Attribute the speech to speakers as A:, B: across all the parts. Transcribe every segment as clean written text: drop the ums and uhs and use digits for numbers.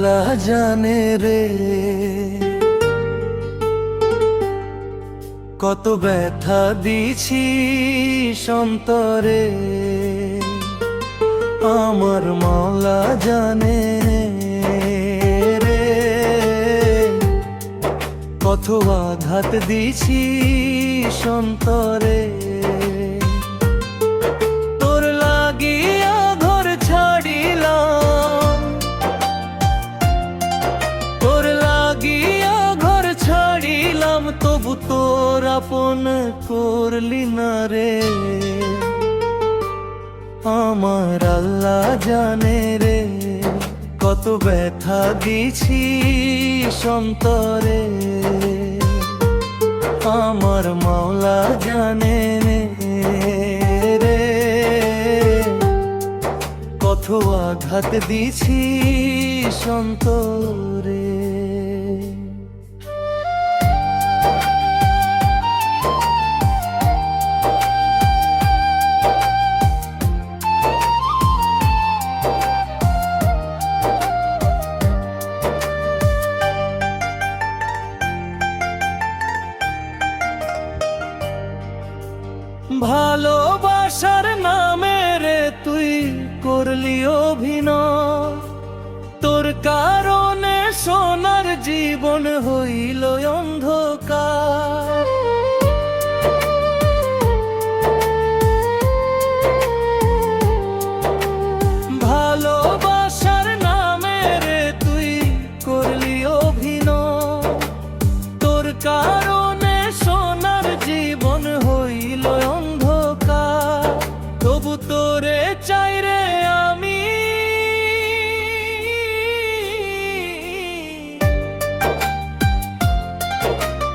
A: আল্লাহ জানে রে, কত ব্যথা দিছি অন্তরে। আমার মাওলা জানে রে, কত আঘাত দিছি অন্তরে। তোর লাগিয়া ঘর ছাড়িলাম, তোর লাগিয়া ঘর ছাড়িলাম, তবু তোর আপন করলি না রে। আমার আল্লাহ জানে রে, কত ব্যথা দিছি অন্তরে। আমার মাওলা জানে রে, কত আঘাত দিছি অন্তরে। ভালোবাসার নামে রে তুই করলি অভিনয়, তোর কারণে সোনার জীবন হইল অন্ধকার। ভালোবাসার নামে রে তুই করলি অভিনয়, তোর কারণে সোনার জীবন হইল অন্ধকার। তবু তোরে চাই রে আমি,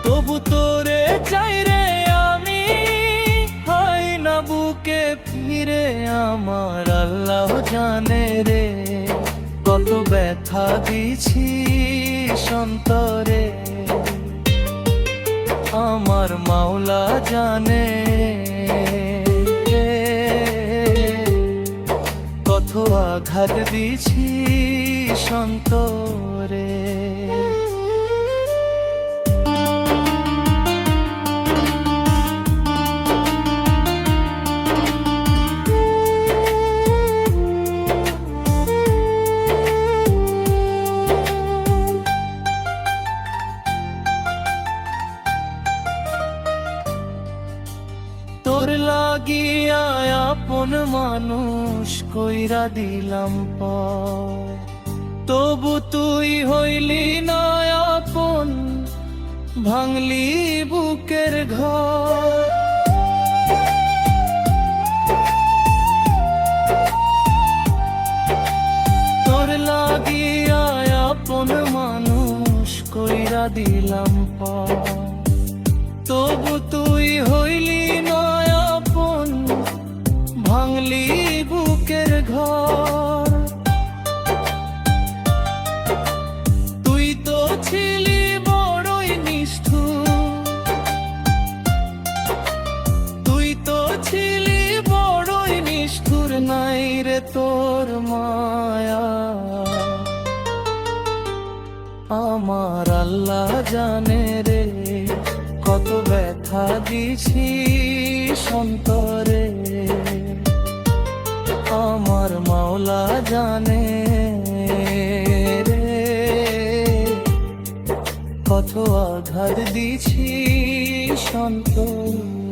A: তবু তোরে চাই রে আমি, হয় না বুকে ফিরে। আমার আল্লাহ জানে রে, কত ব্যথা দিছি অন্তরে। আমার মাওলা জানে, কত আঘাত দিছি অন্তরে। তোর লাগিয়া আপন মানুষ কইরা দিলাম পর, তবু তুই হইলি না আপন, ভাঙলি বুকের ঘর। তোর লাগিয়া আপন মানুষ কইরা দিলাম পর, তবু তুই হইলি না আপন, ভাঙলি বুকের ঘর। তুই তো ছিলি বড়ই নিষ্ঠুর, তুই তো ছিলি বড়ই নিষ্ঠুর, নাই রে তোর মায়া। আমার আল্লাহ জানে রে, কত ব্যথা দিছি অন্তরে। আমার মাওলা জানে রে, কত আঘাত দিছি অন্তরে।